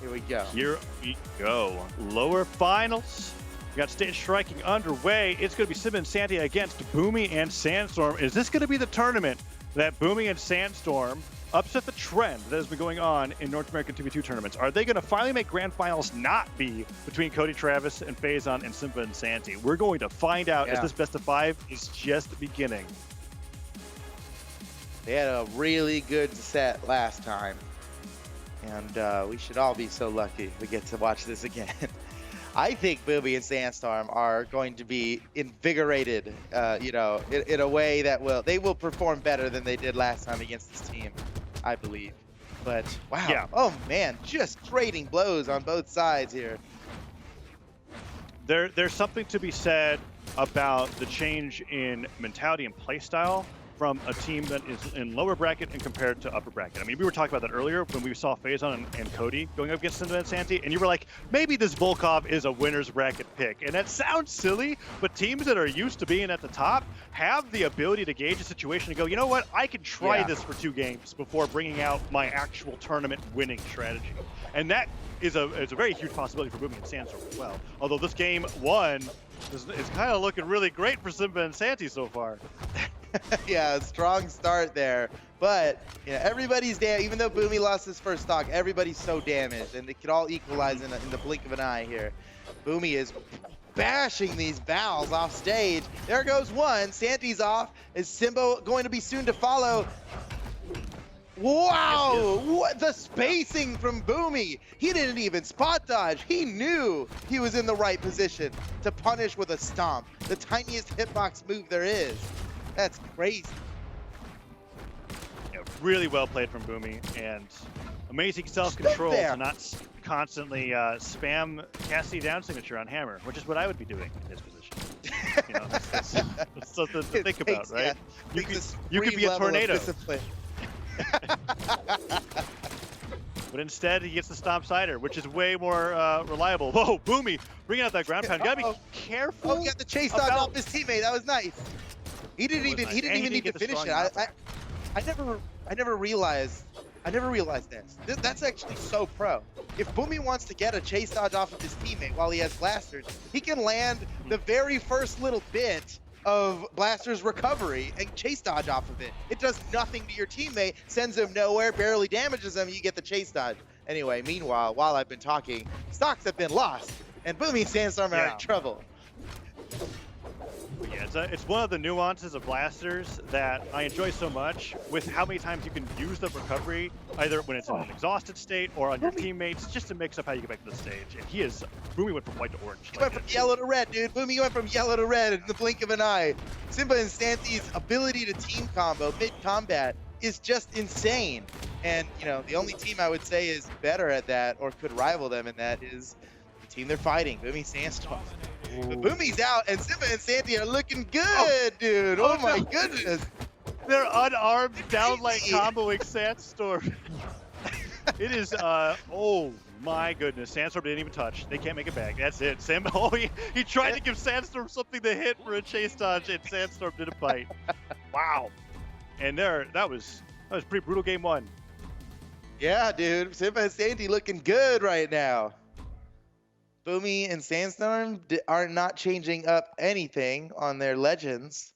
Here we go. Here we go. Lower finals. We got stage striking underway. It's going to be Simba Santy against Boomie and Sandstorm. Is this going to be the tournament that Boomie and Sandstorm upset the trend that has been going on in North American 2v2 tournaments? Are they going to finally make grand finals not be between Cody Travis and Faison and Simba and Santy? We're going to find out as this best of 5 is just beginning. They had a really good set last time, and we should all be so lucky we get to watch this again. I think Boomie and Sandstorm are going to be invigorated, you know, in a way that they will perform better than they did last time against this team, I believe. But wow, yeah. Oh man, just trading blows on both sides here. There's something to be said about the change in mentality and play style from a team that is in lower bracket and compared to upper bracket. I mean, we were talking about that earlier when we saw Faison and Cody going up against Simba and Santy, and you were like, maybe this Volkov is a winner's bracket pick. And that sounds silly, but teams that are used to being at the top have the ability to gauge a situation and go, you know what, I can try this for 2 games before bringing out my actual tournament winning strategy. And that is a very huge possibility for Boomie and Sandstorm as well. Although this game 1 is kind of looking really great for Simba and Santy so far. Yeah, a strong start there. But you know, everybody's damn. Even though Boomie lost his first stock, everybody's so damaged, and it could all equalize in the blink of an eye here. Boomie is bashing these Bals off stage. There goes one. Santy's off. Is Simba going to be soon to follow? Wow! What the spacing from Boomie! He didn't even spot dodge. He knew he was in the right position to punish with a stomp, the tiniest hitbox move there is. That's crazy. Yeah, really well played from Boomie, and amazing self-control to not constantly spam Cassidy down signature on Hammer, which is what I would be doing in his position. You know, that's something to think about, right? You could be a tornado. But instead, he gets the stomp cider, which is way more reliable. Whoa, Boomie, bringing out that ground pound. You gotta be careful. Oh, got the chase dodge off his teammate. That was nice. He didn't even need to finish it. I never realized this. That's actually so pro. If Boomie wants to get a chase dodge off of his teammate while he has blasters, he can land the very first little bit of Blaster's recovery and chase dodge off of it. It does nothing to your teammate, sends him nowhere, barely damages him, you get the chase dodge. Anyway, meanwhile, while I've been talking, stocks have been lost, and Boomie and Sandstorm are in trouble. Yeah, it's one of the nuances of Blasters that I enjoy so much, with how many times you can use the recovery, either when it's in an exhausted state or on your teammates, just to mix up how you get back to the stage. And Boomie went from white to orange. He went from yellow to red, dude. Boomie went from yellow to red in the blink of an eye. Simba and Santy's ability to team combo mid-combat is just insane. And, you know, the only team I would say is better at that or could rival them in that is the team they're fighting, Boomie Sandstorm. But Boomie's out, and Simba and Santy are looking good, dude. Oh my goodness. They're unarmed, down like comboing Sandstorm. It is, oh my goodness. Sandstorm didn't even touch. They can't make it back. That's it. He tried to give Sandstorm something to hit for a chase dodge, and Sandstorm didn't bite. Wow. And that was pretty brutal game 1. Yeah, dude. Simba and Santy looking good right now. Boomie and Sandstorm are not changing up anything on their legends.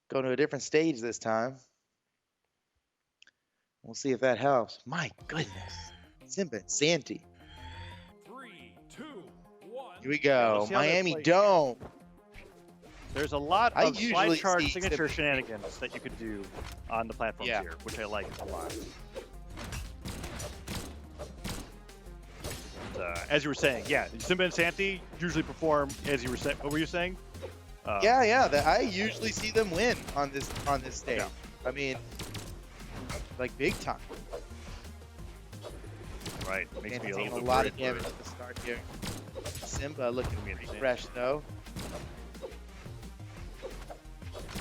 Going to a different stage this time. We'll see if that helps. My goodness. Simba and Santy. 3, 2, 1. Here we go. Miami Dome. There's a lot of slide charge signature shenanigans that you could do on the platforms here, which I like a lot. As you were saying, yeah, Simba and Santy usually perform as you were saying. What were you saying? I usually see them win on this stage. Yeah. I mean, like big time. Right, makes me a lot of damage at the start here. Simba looking pretty fresh though.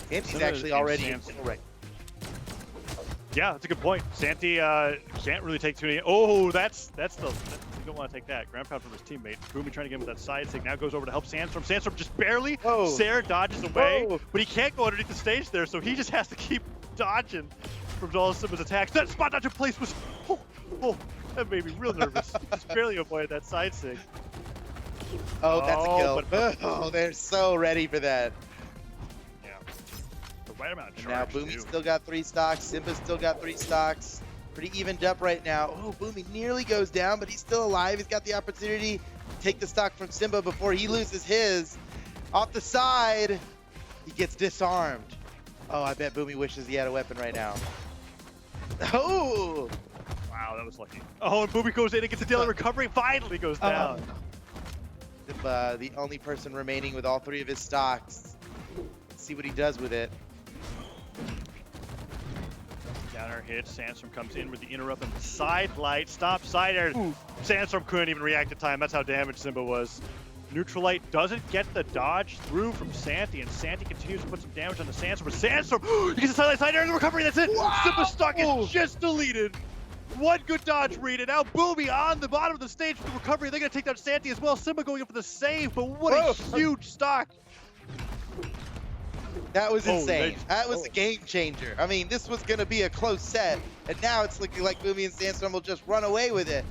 Santy's actually already in right. Yeah, that's a good point. Santy can't really take too many. Oh, that's the. You don't want to take that. Ground pound from his teammate. Boomie trying to get him with that side sig. Now goes over to help Sandstorm. Sandstorm just barely. Sarah dodges away, but he can't go underneath the stage there, so he just has to keep dodging from all of Simba's attacks. That spot dodge in place was. That made me real nervous. Just barely avoided that side sig. Oh, that's a kill. But Oh, they're so ready for that. yeah, the right amount of And now charge. Boomie too. still got 3 stocks. Simba's still got 3 stocks. Pretty evened up right now. Oh, Boomie nearly goes down, but he's still alive. He's got the opportunity to take the stock from Simba before he loses his. Off the side, he gets disarmed. Oh, I bet Boomie wishes he had a weapon right now. Oh! Wow, that was lucky. Oh, and Boomie goes in and gets a daily recovery. Finally goes down. Simba, the only person remaining with all 3 of his stocks. Let's see what he does with it. Downer hits. Sandstorm comes in with the interrupt and the side light. Stop side air. Sandstorm couldn't even react in time. That's how damaged Simba was. Neutral light doesn't get the dodge through from Santy, and Santy continues to put some damage on the Sandstorm. But Sandstorm, he gets the side air and the recovery. That's it. Wow. Simba's stock is just deleted. One good dodge read, and now Boomie on the bottom of the stage for the recovery. They're going to take down Santy as well. Simba going up for the save, but what a huge stock. That was Oh, insane. That was a game changer. I mean, this was going to be a close set, and now it's looking like Boomie and Sandstorm will just run away with it.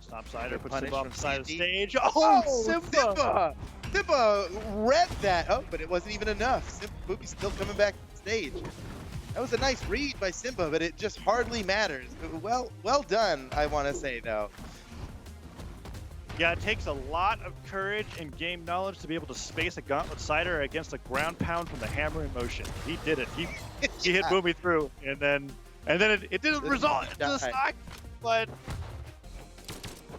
Stop sider, puts Punish Simba off from the side of the Santy. stage. Oh, Simba! Simba read that. Oh, but it wasn't even enough. Boomie's still coming back to the stage. That was a nice read by Simba, but it just hardly matters. Well done, I want to say, though. Yeah, it takes a lot of courage and game knowledge to be able to space a gauntlet sider against a ground pound from the hammer in motion. He did it. He hit Boomie through, and then it didn't result in the stock, but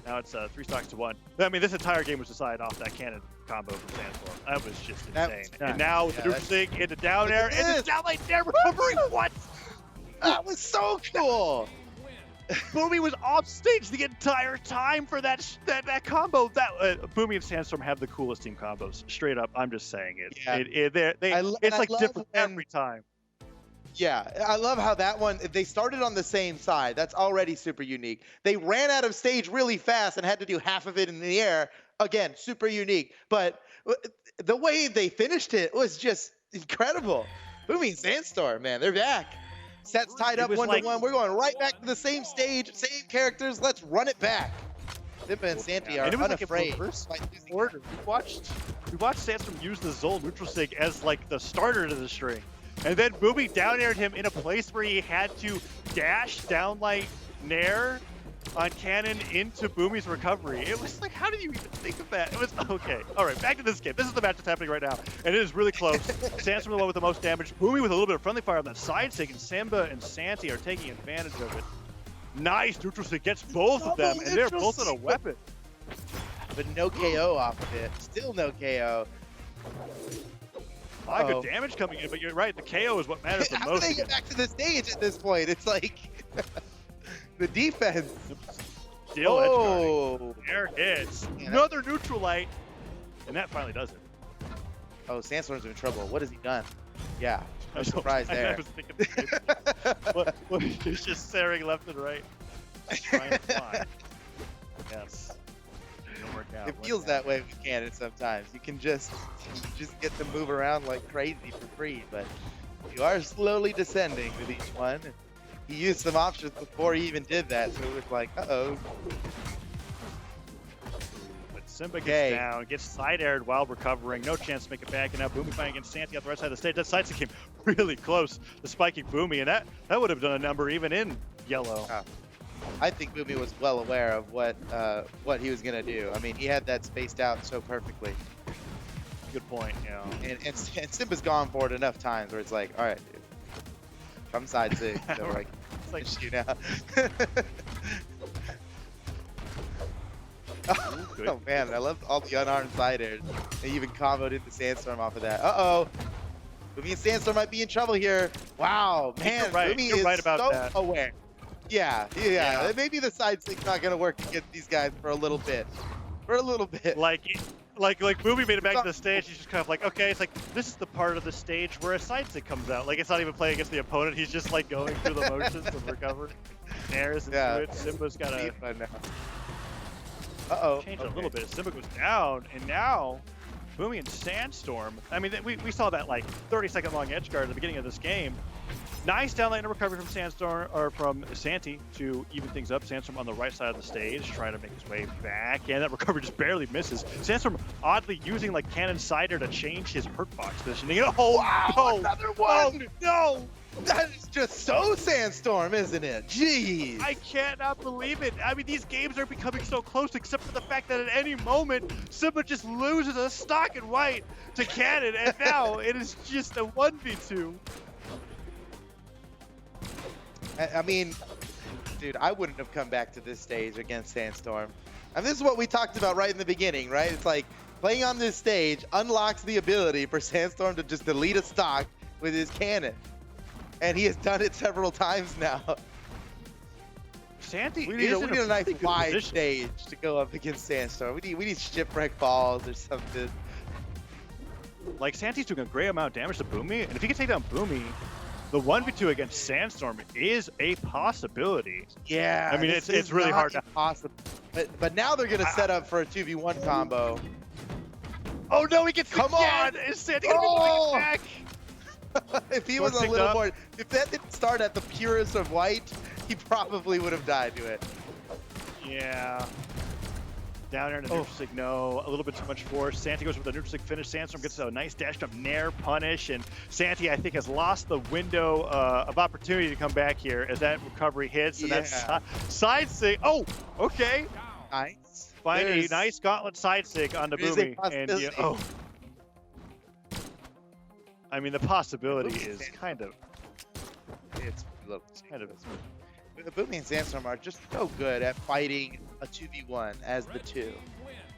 now it's 3 stocks to 1. I mean, this entire game was decided off that cannon combo from Sandstorm. That was just insane. And now with the neutral sig into down air, and the down light air recovery. What? That was so cool. Boomie was off stage the entire time for that combo. That Boomie and Sandstorm have the coolest team combos. Straight up, I'm just saying it. Yeah. It's like different every time. Yeah, I love how that one, they started on the same side. That's already super unique. They ran out of stage really fast and had to do half of it in the air. Again, super unique. But the way they finished it was just incredible. Boomie and Sandstorm, man, they're back. Sets tied up 1-1. We're going right back to the same stage, same characters. Let's run it back. Simba and Santy are unafraid. We watched Sandstorm use the Zol neutral sig as like the starter to the string. And then Boomie down aired him in a place where he had to dash downlight nair on cannon into Boomie's recovery. It was like, how did you even think of that? It was okay. All right, back to this game. This is the match that's happening right now, and it is really close. Sandstorm the one with the most damage. Boomie with a little bit of friendly fire on that side sig, and Simba and Santy are taking advantage of it. Nice neutral sig gets both of them, and they're both on a weapon. But no KO off of it. Still no KO. A lot of good damage coming in, but you're right. The KO is what matters the How most. do they get back to the stage at this point? It's like the defense. Still edge guarding. There hits. Another neutral light, and that finally does it. Oh, Sandstorm's in trouble. What has he done? Yeah, no surprise there. I was thinking the same thing. He's just staring left and right, trying to fly. Yes. It feels that way with cannon sometimes. You can just get to move around like crazy for free, but you are slowly descending with each one. He used some options before he even did that, so it was like, uh-oh. But Simba gets down, gets side-aired while recovering, no chance to make it back, and now Boomie fighting against Santy on the right side of the stage. That side came really close to spiking Boomie, and that would have done a number even in yellow. I think Boomie was well aware of what he was gonna do. I mean, he had that spaced out so perfectly. Good point. Yeah. And Simba's gone for it enough times where it's like, all right, dude, come side sig. So like, it's like you now. Oh man, I love all the unarmed side airs. They even comboed into Sandstorm off of that. Uh-oh. Boomie and Sandstorm might be in trouble here. Wow, man, Boomie is right about so that. aware. Yeah. Maybe the side sig's not gonna work against these guys for a little bit. Like Boomie made it back to the stage. He's just kind of like, okay, it's like this is the part of the stage where a side sig comes out. Like it's not even playing against the opponent. He's just like going through the motions of recovery. Nairs into it. Simba's got to change a little bit. Simba goes down, and now Boomie and Sandstorm. I mean, we saw that like 30-second long edge guard at the beginning of this game. Nice down lane recovery from Sandstorm, or from Santy to even things up. Sandstorm on the right side of the stage, trying to make his way back, and that recovery just barely misses. Sandstorm oddly using like Cannon Cider to change his hurtbox positioning. Oh, wow, no! another Oh, one! no! That is just so Sandstorm, isn't it? Jeez. I cannot believe it. I mean, these games are becoming so close, except for the fact that at any moment, Simba just loses a stock and white to Cannon, and now it is just a 1v2. I mean, dude, I wouldn't have come back to this stage against Sandstorm. And this is what we talked about right in the beginning, right? It's like playing on this stage unlocks the ability for Sandstorm to just delete a stock with his cannon. And he has done it several times now. Santy we need is a in a nice pretty good wide position. stage to go up against Sandstorm. We need shipwreck balls or something. Like, Santy's doing a great amount of damage to Boomie, and if he can take down Boomie, the 1v2 against Sandstorm is a possibility. Yeah, I mean, it's really hard to... Possible. But now they're gonna set up for a 2v1 combo. Oh no, he gets Come on! Is Santy gonna be pulling it back? If he was a little more, if that didn't start at the purest of white, he probably would have died to it. Yeah. Down there in the neutral sig, no. A little bit too much force. Santy goes with a neutral sig finish. Sandstorm gets a nice dash jump nair punish, and Santy, I think, has lost the window of opportunity to come back here as that recovery hits, and that's side sig. Oh, okay. Nice. Find a nice gauntlet side sig on the Boomie, and oh. I mean, the possibility is kind of. It's kind of. The Boomie and Sandstorm are just so good at fighting a 2v1 as the two.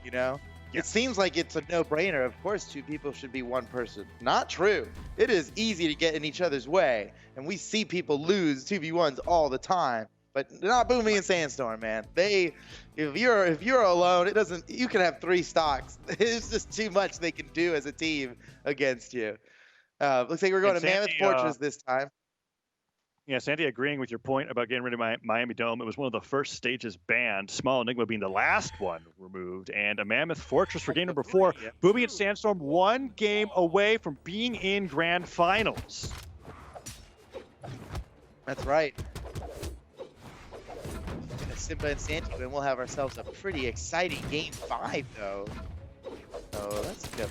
You know, it seems like it's a no-brainer. Of course, two people should be one person. Not true. It is easy to get in each other's way, and we see people lose 2v1s all the time. But not Boomie and Sandstorm, man. If you're alone, it doesn't. You can have 3 stocks. It's just too much they can do as a team against you. Looks like we're going to Mammoth Fortress this time. Yeah, Sandy, agreeing with your point about getting rid of Miami Dome. It was one of the first stages banned, Small Enigma being the last one removed, and a Mammoth Fortress for game number 4. Boomie and Sandstorm 1 game away from being in grand finals. That's right. Simba and Santy win, we'll have ourselves a pretty exciting game 5, though. So let's go.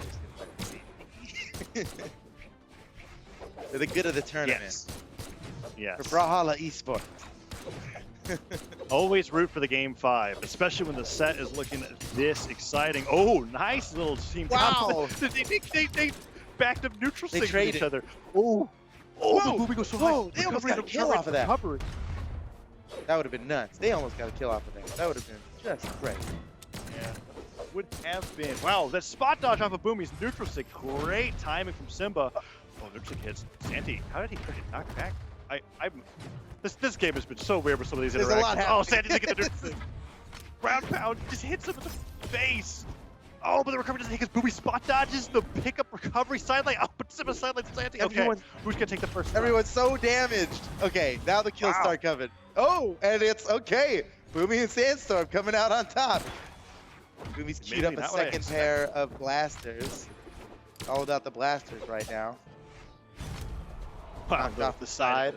For the good of the tournament. Yes. For Brawlhalla Esports. Always root for the game 5, especially when the set is looking this exciting. Oh, nice little team. Wow. They backed up neutral sig with each other. Oh, whoa, the Boomie goes so whoa, high. they almost got a kill off of that. That would have been nuts. They almost got a kill off of that. That would have been just great. Yeah, would have been. Wow, that spot dodge off of Boomie's neutral sig. Great timing from Simba. Oh, neutral sig hits Santy. How did he knock back? This game has been so weird with some of these interactions. A lot happening. Oh, Santy taking the neutral sig. Ground pound just hits him in the face. Oh, but the recovery doesn't hit because Boomie spot dodges the pickup recovery sideline. Oh, but Simba sideline Santy. Okay, who's gonna take the first? Everyone's so damaged. Okay, now the kills start coming. Oh, and it's okay. Boomie and Sandstorm coming out on top. Boomie's queued up a second pair of blasters. All about the blasters right now. Knocked off the side.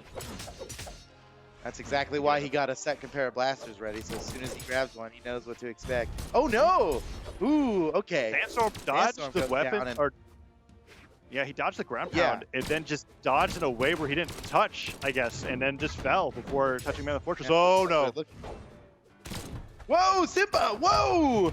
That's exactly why he got a second pair of blasters ready. So as soon as he grabs one, he knows what to expect. Oh no! Ooh, okay. Sandstorm dodged the weapon, yeah, he dodged the ground pound and then just dodged in a way where he didn't touch, I guess, and then just fell before touching Mammoth Fortress. Oh no! Whoa, Simba! Whoa!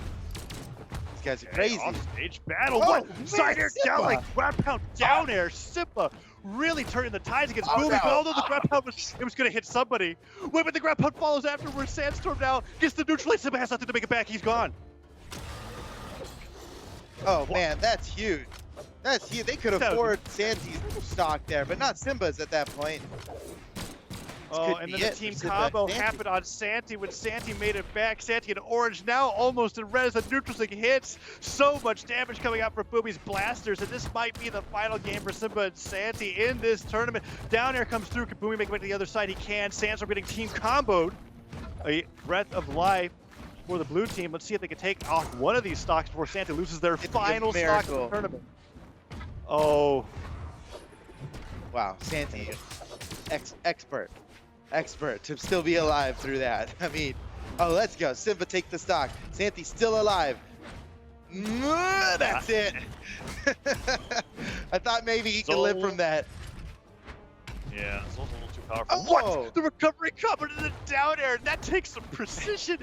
These guys are crazy. Off-stage battle. What? Side air down, like ground pound down air. Simba really turning the tides against Boomie, but although the ground pound was going to hit somebody. Wait, but the ground pound follows afterwards. Sandstorm now gets the neutral. Simba has nothing to make it back. He's gone. Oh man, that's huge. That's huge. They could afford Santy's stock there, but not Simba's at that point. Oh, and then the team combo happened on Santy when Santy made it back. Santy in orange, now almost in red as the neutral sig hits. So much damage coming out from Boomie's blasters, and this might be the final game for Simba and Santy in this tournament. Down air comes through. Can Boomie make it back to the other side? He can. Sandstorm getting team comboed. A breath of life for the blue team. Let's see if they can take off one of these stocks before Santy loses their final stock of the tournament. Oh. Wow, Santy expert to still be alive through that. I mean, oh, let's go. Simba take the stock. Santy's still alive. That's it. I thought maybe he could live from that. Yeah, it's a little too powerful. Oh. What? The recovery coming to the down air. That takes some precision.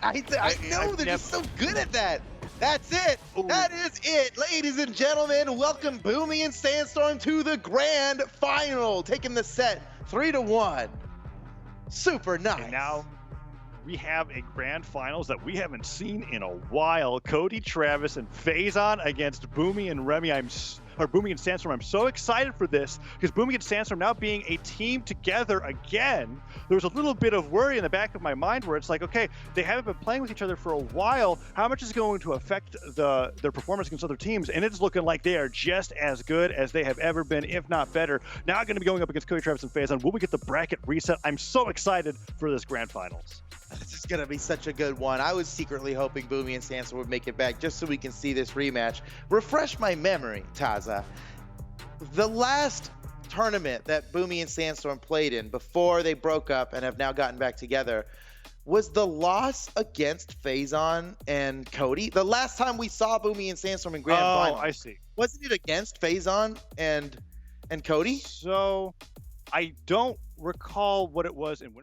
I know they're just so good at that. That's it. Ooh. That is it. Ladies and gentlemen, welcome Boomie and Sandstorm to the grand final. Taking the set 3-1. Super nice. And now we have a grand finals that we haven't seen in a while. Cody, Travis, and Faison against Boomie and Remy. Boomie and Sandstorm. I'm so excited for this because Boomie and Sandstorm now being a team together again. There was a little bit of worry in the back of my mind where it's like, okay, they haven't been playing with each other for a while. How much is it going to affect their performance against other teams? And it's looking like they are just as good as they have ever been, if not better. Now going to be going up against Cody, Travis, and Faison. Will we get the bracket reset? I'm so excited for this grand finals. This is going to be such a good one. I was secretly hoping Boomie and Sandstorm would make it back just so we can see this rematch. Refresh my memory, Taza. The last tournament that Boomie and Sandstorm played in before they broke up and have now gotten back together was the loss against Faison and Cody. The last time we saw Boomie and Sandstorm in grand final. Oh, I see. Wasn't it against Faison and Cody? So I don't recall what it was in